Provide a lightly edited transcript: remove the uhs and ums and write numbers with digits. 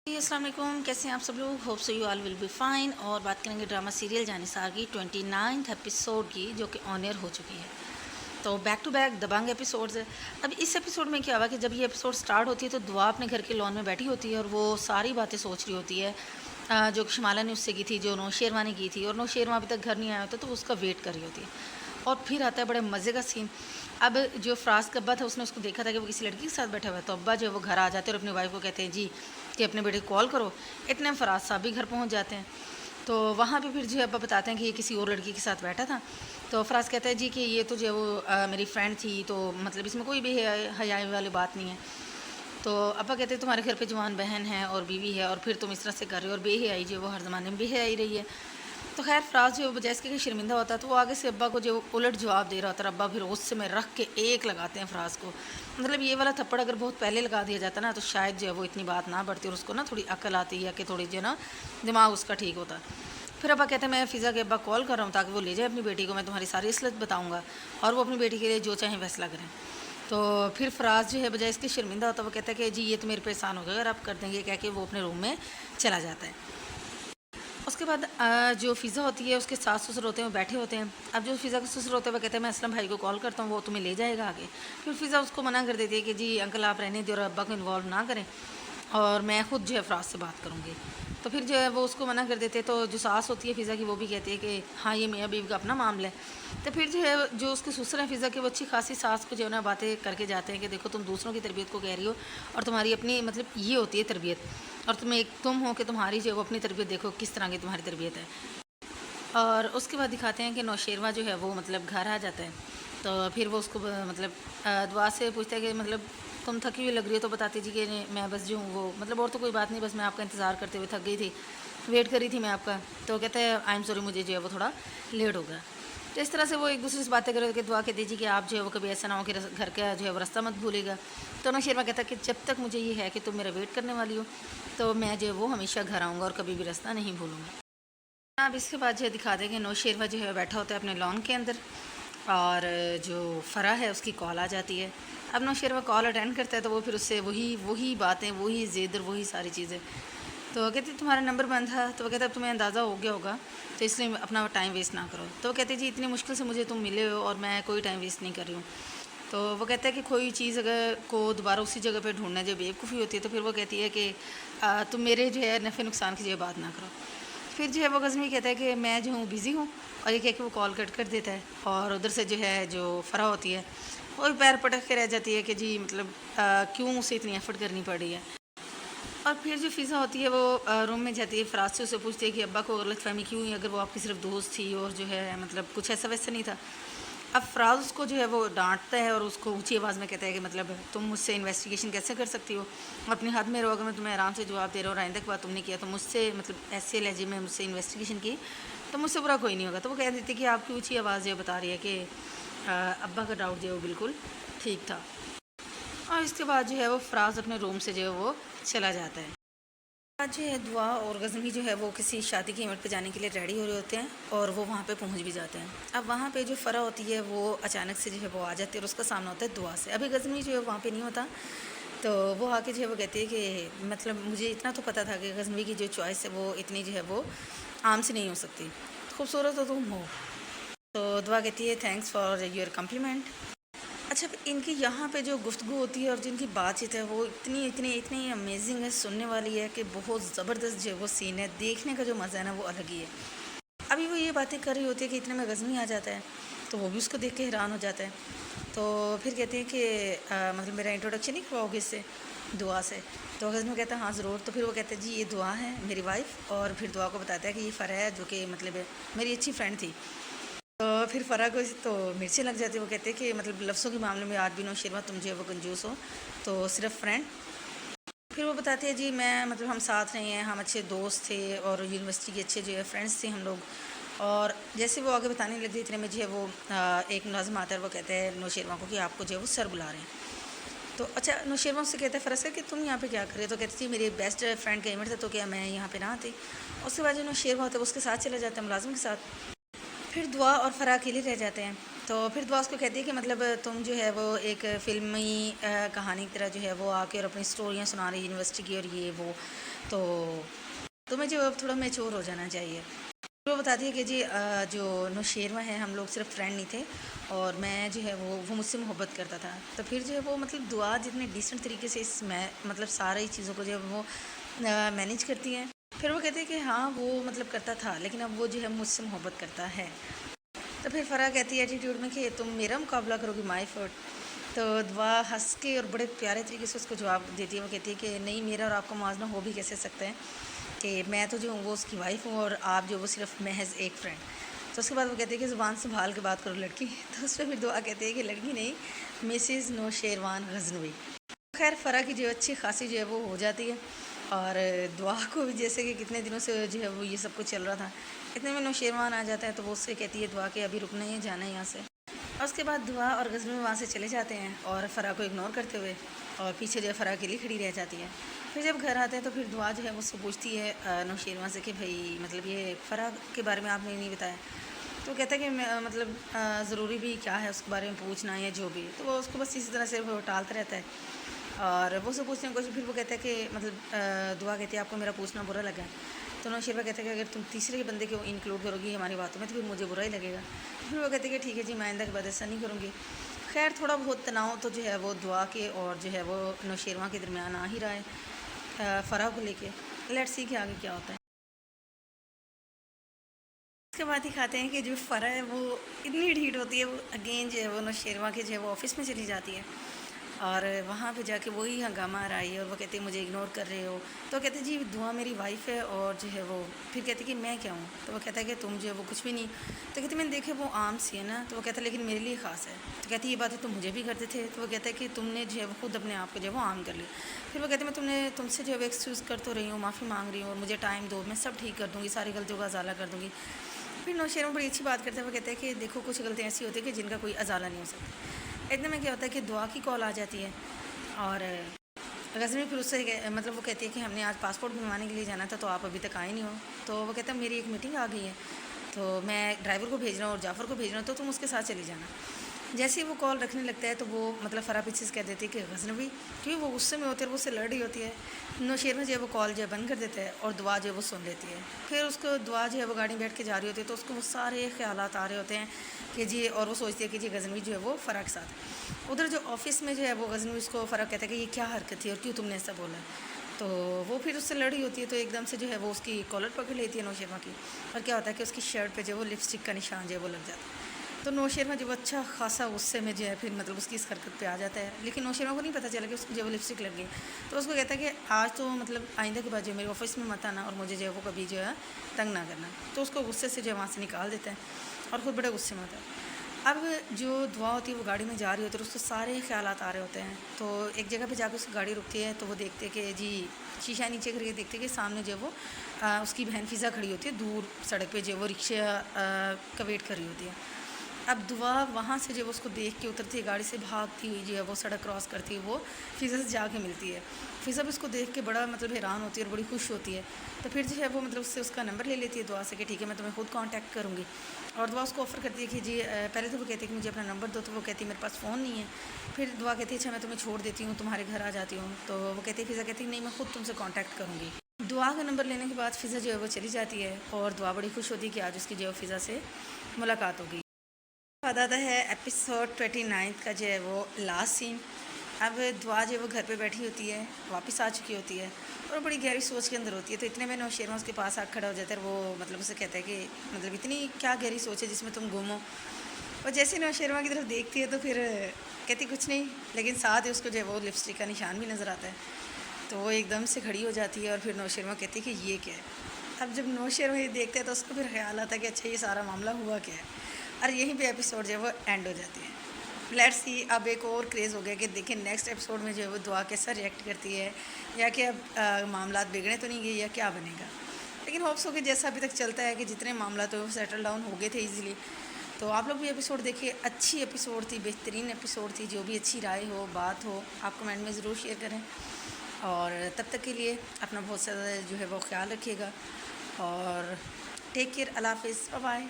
जी, अस्सलाम वालेकुम। कैसे हैं आप सब लोग? Hope so you all will be fine. और बात करेंगे ड्रामा सीरियल जानिसार की 29th एपिसोड की, जो कि ऑन एयर हो चुकी है। तो बैक टू बैक दबंग एपिसोड्स है। अब इस एपिसोड में क्या हुआ कि जब ये एपिसोड स्टार्ट होती है तो दुआ अपने घर के लॉन में बैठी होती है और वो सारी बातें सोच रही होती है जो शमाला ने उससे की थी, जो नौशेरवा ने की थी। और नौशेरवा अभी तक घर नहीं आया होता तो वो उसका वेट कर रही होती है। और फिर आता है बड़े मज़े का सीन। अब जो फ़राज़ का अब्बा था उसने उसको देखा था कि वो किसी लड़की के साथ बैठा हुआ है, तो अब्बा जो है वो घर आ जाते हैं और अपनी वाइफ को कहते हैं जी कि अपने बेटे को कॉल करो। इतने में फ़राज़ साहब भी घर पहुंच जाते हैं। तो वहाँ पे फिर जो है अब्बा बताते हैं कि ये किसी और लड़की के साथ बैठा था। तो फ़राज़ कहता है जी कि ये तो जो है वो मेरी फ्रेंड थी, तो मतलब इसमें कोई भी हयाई वाली बात नहीं है। तो अब्बा कहते हैं तुम्हारे घर पे जवान बहन है और बीवी है और फिर तुम इस तरह से कर रहे हो, और बेहयाई जो वो हर ज़माने में बेहयाई रही है। तो खैर फ़राज़ जो बजाय इसके कि शर्मिंदा होता है तो वो आगे से अब्बा को जो उलट जवाब दे रहा होता है। अब्बा फिर गुस्से में रख के एक लगाते हैं फ़राज़ को। मतलब ये वाला थप्पड़ अगर बहुत पहले लगा दिया जाता ना तो शायद जो है वो इतनी बात ना बढ़ती और उसको ना थोड़ी अकल आती है कि थोड़ी जो है ना दिमाग उसका ठीक होता। फिर अब्बा कहते हैं मैं फ़िज़ा के अब्बा कॉल कर रहा हूँ ताकि वो ले जाए अपनी बेटी को, मैं तुम्हारी सारी असलियत बताऊँगा और वो अपनी बेटी के लिए जो चाहें फैसला करें। तो फिर फ़राज़ जो है बजाय इसके शर्मिंदा होता है, वो कहता है कि जी ये तो मेरे पे एहसान हो गया अगर आप कर देंगे, कह के वो अपने रूम में चला जाता है। उसके बाद जो फ़िज़ा होती है उसके सास ससुर होते हैं, वो बैठे होते हैं। अब जो फ़िज़ा के ससुर होते हैं वो कहते हैं मैं असलम भाई को कॉल करता हूँ, वो तुम्हें ले जाएगा आगे। फिर फ़िज़ा उसको मना कर देती है कि जी अंकल आप रहने दें और अब्बा को इन्वॉल्व ना करें और मैं ख़ुद जो है फ़राज़ से बात करूँगी। तो फिर जो है वो उसको मना कर देते हैं। तो जो सास होती है फ़िज़ा की वो भी कहती है कि हाँ ये मियाँ बीवी का अपना मामला है। तो फिर जो है जो उसके ससुर हैं फ़िज़ा के, वो अच्छी खासी सास को जो है ना बातें करके जाते हैं कि देखो तुम दूसरों की तरबियत को कह रही हो और तुम्हारी अपनी मतलब ये होती है तरबियत, और तुम्हें एक तुम हो कि तुम्हारी जो है वो अपनी तरबियत देखो किस तरह की तुम्हारी तरबियत है। और उसके बाद दिखाते हैं कि नौशेरवा जो है वो मतलब घर आ जाता है। तो फिर वो उसको मतलब दुआ से पूछता है कि मतलब तुम थकी हुई लग रही हो, तो बताती जी कि मैं बस जो हूँ वो मतलब और तो कोई बात नहीं, बस मैं आपका इंतज़ार करते हुए थक गई थी, वेट करी थी मैं आपका। तो कहते हैं आई एम सॉरी, मुझे जो है वो थोड़ा लेट हो गया। तो इस तरह से वो एक दूसरे से बातें कर के दुआ कहती जी कि आप जो है वो कभी ऐसा ना हो कि घर का जो है वो रास्ता मत भूलेगा। तो नौशेरवा कहता है कि जब तक मुझे ये है कि तुम मेरा वेट करने वाली हो तो मैं जो है वो हमेशा घर आऊँगा और कभी भी रास्ता नहीं भूलूँगा। अब इसके बाद जो दिखा दें कि नौशेरवा जो है बैठा होता है अपने लॉन के अंदर, और जो फ़रा है उसकी कॉल आ जाती है। अब नौशेरवा कॉल अटेंड करता है तो वो फिर उससे वही वही बातें, वही ज़िद और वही सारी चीज़ें। तो कहती तुम्हारा नंबर बंद था। तो वो कहता अब तुम्हें अंदाज़ा हो गया होगा तो इसलिए अपना टाइम वेस्ट ना करो। तो वो कहते जी इतनी मुश्किल से मुझे तुम मिले हो और मैं कोई टाइम वेस्ट नहीं कर रही हूँ। तो वो कहता है कि कोई चीज़ अगर को दोबारा उसी जगह पे ढूंढना जब बेवकूफ़ी होती है तो फिर वो कहती है कि तुम मेरे जो है नफ़े नुकसान की जो बात ना करो। फिर जो है वो गज़मी कहता है कि मैं जो हूँ बिज़ी हूँ, और ये कह के वो कॉल कट कर देता है। और उधर से जो है जो फ़रा होती है वो भी पैर पटक के रह जाती है कि जी मतलब क्यों उसे इतनी एफ़र्ट करनी पड़ रही है। और फिर जो फ़िज़ा होती है वो रूम में जाती है, फ़राज़ से उसे पूछती है कि अब्बा को गलतफ़हमी क्यों हुई, अगर वो आपकी सिर्फ दोस्त थी और जो है मतलब कुछ ऐसा वैसा नहीं था। अब फ़राज़ उसको जो है वो डांटता है और उसको ऊंची आवाज़ में कहता है कि मतलब तुम मुझसे इन्वेस्टिगेशन कैसे कर सकती हो, अपने हाथ में रहो, अगर मैं तुम्हें आराम से जवाब दे रहा हूँ और आइंदा की बात तुमने किया तो मुझसे मतलब ऐसे लहजे में मुझसे इन्वेस्टिगेशन की तो मुझसे बुरा कोई नहीं होगा। तो वो कह देती कि आपकी ऊँची आवाज़ जो बता रही है कि अब्बा का डाउट जो है वो बिल्कुल ठीक था। और इसके बाद जो है वो फ़राज़ अपने रूम से जो है वो चला जाता है। आज जो है दुआ और गज़नवी जो है वो किसी शादी के इवेंट पे जाने के लिए रेडी हो रहे होते हैं और वो वहाँ पे पहुँच भी जाते हैं। अब वहाँ पे जो फ़रा होती है वो अचानक से जो है वो आ जाती है और उसका सामना होता है दुआ से। अभी गज़नवी जो है वहाँ पे नहीं होता। तो वो आके जो है वो कहती है कि मतलब मुझे इतना तो पता था कि गज़नवी की जो चॉइस है वो इतनी जो है वो आम से नहीं हो सकती, खूबसूरत तो तुम हो। तो दुआ कहती है थैंक्स फॉर योर कम्प्लीमेंट। अच्छा, इनकी यहाँ पे जो गुफ्तगू होती है और जिनकी बातचीत है वो इतनी इतनी इतनी अमेजिंग है, सुनने वाली है कि बहुत ज़बरदस्त जो है वो सीन है, देखने का जो मज़ा है ना वो अलग ही है। अभी वो ये बातें कर रही होती है कि इतने में गज़नी आ जाता है, तो वो भी उसको देख के हैरान हो जाता है। तो फिर कहते हैं कि मतलब मेरा इंट्रोडक्शन नहीं करवाओगे इससे, दुआ से। तो गज़नी कहता है हाँ ज़रूर। तो फिर वो कहते हैं जी ये दुआ है मेरी वाइफ, और फिर दुआ को बताता है कि ये फ़रा है जो कि मतलब मेरी अच्छी फ्रेंड थी। तो फिर फ़रा को तो मिर्चें लग जाती है। वो कहते हैं कि मतलब लफ्ज़ों के मामले में आज भी नौशेरवा तुम जो है वो कंजूस हो, तो सिर्फ फ्रेंड। फिर वो बताती है जी मैं मतलब हम साथ रहे हैं, हम अच्छे दोस्त थे और यूनिवर्सिटी के अच्छे जो है फ्रेंड्स थे हम लोग। और जैसे वो आगे बताने लगी इतने में जो है वो एक मुलाजिम आता है, वो कहते हैं नौशेरवा को कि आपको जो है वो सर बुला रहे हैं। तो अच्छा, नौशेरवा उससे कहता है फ़रा सर कि तुम यहाँ पे क्या कर रहे हो। तो कहती थी मेरी बेस्ट फ्रेंड का इवेंट था तो क्या मैं यहाँ पे ना आती। उसके बाद जो नौशेरवा होता है वो उसके साथ चला जाता है मुलाजिम के साथ। फिर दुआ और फ़रा अकेले रह जाते हैं। تو پھر دعا اس کو کہتی ہے کہ مطلب تم جو ہے وہ ایک فلمی کہانی کی طرح جو ہے وہ آ کے اور اپنی اسٹوریاں سنا رہی یونیورسٹی کی اور یہ وہ، تو تمہیں جو اب تھوڑا میچور ہو جانا چاہیے۔ وہ بتاتی ہے کہ جی جو نوشیروہ ہے ہم لوگ صرف فرینڈ نہیں تھے، اور میں جو ہے وہ مجھ سے محبت کرتا تھا۔ تو پھر جو ہے وہ مطلب دعا جتنے ڈیسنٹ طریقے سے اس میں مطلب ساری چیزوں کو جو ہے وہ مینیج کرتی ہیں۔ پھر وہ کہتے ہیں کہ ہاں وہ مطلب کرتا تھا لیکن اب وہ جو ہے مجھ سے محبت کرتا ہے۔ تو پھر فرح کہتی ہے ایٹیٹیوڈ میں کہ تم میرا مقابلہ کرو گی مائی فوٹ۔ تو دعا ہنس کے اور بڑے پیارے طریقے سے اس کو جواب دیتی ہے، وہ کہتی ہے کہ نہیں، میرا اور آپ کا موازنہ ہو بھی کیسے سکتا ہے کہ میں تو جو ہوں وہ اس کی وائف ہوں اور آپ جو وہ صرف محض ایک فرینڈ۔ تو اس کے بعد وہ کہتے ہیں کہ زبان سنبھال کے بات کرو لڑکی۔ تو اس پہ پھر دعا کہتے ہیں کہ لڑکی نہیں، مسز نوشیروان غزنوی۔ خیر فرح کی جو اچھی خاصی جو ہے وہ ہو جاتی ہے، اور دعا کو بھی جیسے کہ کتنے دنوں سے جو ہے وہ یہ سب کچھ چل رہا تھا، اتنے میں نوشیروان آ جاتا ہے تو وہ اس سے کہتی ہے دعا کہ ابھی رکنا ہے، جانا ہے یہاں سے۔ اور اس کے بعد دعا اور غزنوی وہاں سے چلے جاتے ہیں اور فرح کو اگنور کرتے ہوئے، اور پیچھے جو ہے فرح کے لیے کھڑی رہ جاتی ہے۔ پھر جب گھر آتے ہیں تو پھر دعا جو ہے وہ اس سے پوچھتی ہے نوشیروان سے کہ بھائی مطلب یہ فرح کے بارے میں آپ نے نہیں بتایا۔ تو وہ کہتا ہے کہ مطلب ضروری بھی کیا ہے اس کے بارے میں پوچھنا یا جو بھی، تو وہ اس کو بس اسی طرح سے وہ ٹالتا رہتا ہے، اور وہ اسے پوچھنے کی کوشش، پھر وہ کہتا ہے کہ مطلب دعا کہتی ہے آپ کو میرا پوچھنا برا لگا ہے۔ تو نوشیروہ کہتا ہے کہ اگر تم تیسرے بندے کو انکلوڈ کرو گی ہماری باتوں میں تو پھر مجھے برا ہی لگے گا۔ پھر وہ کہتے ہیں کہ ٹھیک ہے جی، میں آئندہ کے بعد ایسا نہیں کروں گی۔ خیر تھوڑا بہت تناؤ تو جو ہے وہ دعا کے اور جو ہے وہ نوشیروہ کے درمیان آ ہی رہا ہے فرح کو لے کے۔ لیٹس سی کہ آگے کیا ہوتا ہے۔ اس کے بعد دکھاتے ہیں کہ جو فرح ہے وہ اتنی ڈھیٹ ہوتی ہے، وہ اگین جو ہے وہ نوشیروہ کے جو ہے وہ آفس میں چلی جاتی ہے، اور وہاں پہ جا کے وہی ہنگامہ آ رہی ہے، اور وہ کہتی ہے مجھے اگنور کر رہے ہو۔ تو وہ کہتے ہیں جی دعا میری وائف ہے، اور جو ہے وہ پھر کہتی ہے کہ میں کیا ہوں؟ تو وہ کہتا ہے کہ تم جو ہے وہ کچھ بھی نہیں۔ تو کہتی ہے میں نے دیکھے وہ عام سی ہے نا، تو وہ کہتا ہے لیکن میرے لیے خاص ہے۔ تو کہتی ہے یہ باتیں تم مجھے بھی کرتے تھے۔ تو وہ کہتا ہے کہ تم نے جو ہے وہ خود اپنے آپ کو جو ہے وہ عام کر لی۔ پھر وہ کہتے ہیں میں تم سے جو ہے وہ ایکسکیوز کر تو رہی ہوں، معافی مانگ رہی ہوں، اور مجھے ٹائم دو، میں سب ٹھیک کر دوں گی، ساری غلطیوں کا ازالہ کر دوں گی۔ پھر نوشیروہ بڑی اچھی بات کرتا ہے، وہ کہتا ہے کہ دیکھو کچھ غلطیاں ایسی ہوتی ہیں کہ جن کا کوئی ازالہ نہیں ہو سکتا۔ اتنے میں کیا ہوتا ہے کہ دعا کی کال آ جاتی ہے، اور غزنوی پھر اس سے مطلب وہ کہتی ہے کہ ہم نے آج پاسپورٹ بنوانے کے لیے جانا تھا تو آپ ابھی تک آئے نہیں ہو۔ تو وہ کہتا ہے میری ایک میٹنگ آ گئی ہے تو میں ڈرائیور کو بھیج رہا ہوں اور جعفر کو بھیج رہا ہوں، تو تم اس کے ساتھ چلی جانا۔ جیسے ہی وہ کال رکھنے لگتا ہے تو وہ مطلب فرح پیچھے سے کہہ دیتی ہے کہ غزنوی، کیونکہ وہ غصے میں ہوتی ہے اور وہ اس سے لڑ رہی ہوتی ہے۔ نوشیروہ جو ہے وہ کال جو ہے بند کر دیتا ہے، اور دعا جو ہے وہ سن لیتی ہے۔ پھر اس کو دعا جو ہے وہ گاڑی میں بیٹھ کے جا رہی ہوتی ہے تو اس کو وہ سارے خیالات آ رہے ہوتے ہیں کہ جی، اور وہ سوچتی ہے کہ جی غزنوی جو ہے وہ فرح کے ساتھ۔ ادھر جو آفس میں جو ہے وہ غزنوی اس کو فرح کہتا ہے کہ یہ کیا حرکت تھی اور کیوں تم نے ایسا بولا؟ تو وہ پھر اس سے لڑی ہوتی ہے، تو ایک دم سے جو ہے وہ اس کی کالر پکڑ لیتی ہے نوشیروہ کی، اور کیا ہوتا ہے کہ اس کی شرٹ پہ جو ہے وہ لپسٹک کا نشان جو ہے وہ لگ جاتا ہے۔ تو نوشیروہ جو اچھا خاصا غصے میں جو ہے پھر مطلب اس کی اس حرکت پہ آ جاتا ہے، لیکن نوشیروہ کو نہیں پتہ چلا کہ اس کی جو ہے وہ لپسٹک لگ گئی۔ تو اس کو کہتا ہے کہ آج تو مطلب آئندہ کے بعد جو ہے میرے آفس میں مت آنا، اور مجھے جو ہے وہ کبھی جو ہے تنگ نہ کرنا۔ تو اس کو غصے سے جو ہے وہاں سے نکال دیتا ہے، اور خود بڑے غصے میں ہوتا ہے۔ اب جو دعا ہوتی ہے وہ گاڑی میں جا رہی ہوتی ہے اور اس کو سارے خیالات آ رہے ہوتے ہیں، تو ایک جگہ پہ جا کے اس کی گاڑی رکتی ہے تو وہ دیکھتے کہ جی شیشہ نیچے کر کے دیکھتے کہ سامنے جو ہے وہ اس کی بہن فضا کھڑی ہوتی ہے دور سڑک پہ، جو ہے وہ رکشہ کا ویٹ کر رہی ہوتی ہے۔ اب دعا وہاں سے جو ہے اس کو دیکھ کے اترتی ہے گاڑی سے، بھاگتی ہوئی جو ہے وہ سڑک کراس کرتی ہے، وہ فضا سے جا کے ملتی ہے۔ فضا بھی اس کو دیکھ کے بڑا مطلب حیران ہوتی ہے اور بڑی خوش ہوتی ہے، تو پھر جو ہے وہ مطلب اس سے اس کا نمبر لے لیتی ہے دعا سے کہ ٹھیک ہے میں تمہیں خود کانٹیکٹ کروں گی۔ اور دعا اس کو آفر کرتی ہے کہ جی پہلے تو وہ کہتی ہے کہ مجھے اپنا نمبر دو، تو وہ کہتی ہے میرے پاس فون نہیں ہے۔ پھر دعا کہتی ہے اچھا میں تمہیں چھوڑ دیتی ہوں، تمہارے گھر آ جاتی ہوں۔ تو وہ کہتی ہے فضا کہتی ہے نہیں، میں خود تم سے کانٹیکٹ کروں گی۔ دعا کا نمبر لینے کے بعد فضا جو ہے وہ چلی جاتی ہے، اور دعا بڑی خوش ہوتی ہے کہ آج اس کی جو ہے فضا سے ملاقات ہوگی۔ بعد آتا ہے ایپیسوڈ 29 کا جو ہے وہ لاسٹ سین۔ اب دعا جو ہے وہ گھر پہ بیٹھی ہوتی ہے، واپس آ چکی ہوتی ہے، اور بڑی گہری سوچ کے اندر ہوتی ہے۔ تو اتنے میں نوشیروہ اس کے پاس آ کھڑا ہو جاتا ہے، اور وہ مطلب اسے کہتا ہے کہ مطلب اتنی کیا گہری سوچ ہے جس میں تم گم ہو؟ اور جیسے نوشیروہ کی طرف دیکھتی ہے تو پھر کہتی کچھ نہیں، لیکن ساتھ ہی اس کو جو ہے وہ لپسٹک کا نشان بھی نظر آتا ہے۔ تو وہ ایک دم سے کھڑی ہو جاتی ہے، اور پھر نوشیروہ کہتی ہے کہ یہ کیا ہے؟ اب جب نوشیروہ یہ دیکھتا ہے تو اس کو پھر خیال آتا ہے کہ اچھا یہ سارا معاملہ ہوا کیا ہے، اور یہیں پہ ایپیسوڈ جو ہے وہ اینڈ ہو جاتی ہے۔ لیٹس سی اب ایک اور کریز ہو گیا کہ دیکھیں نیکسٹ ایپیسوڈ میں جو ہے وہ دعا کیسا ریئیکٹ کرتی ہے، یا کہ اب معاملات بگڑے تو نہیں گئے یا کیا بنے گا۔ لیکن ہوپس ہو کہ جیسا ابھی تک چلتا ہے کہ جتنے معاملات وہ سیٹل ڈاؤن ہو گئے تھے ایزیلی۔ تو آپ لوگ بھی ایپیسوڈ دیکھیے، اچھی ایپیسوڈ تھی، بہترین ایپیسوڈ تھی۔ جو بھی اچھی رائے ہو، بات ہو، آپ کمنٹ میں ضرور شیئر کریں، اور تب تک کے لیے اپنا بہت زیادہ جو ہے وہ خیال رکھیے گا، اور ٹیک کیئر، اللہ حافظ، بائے بائے۔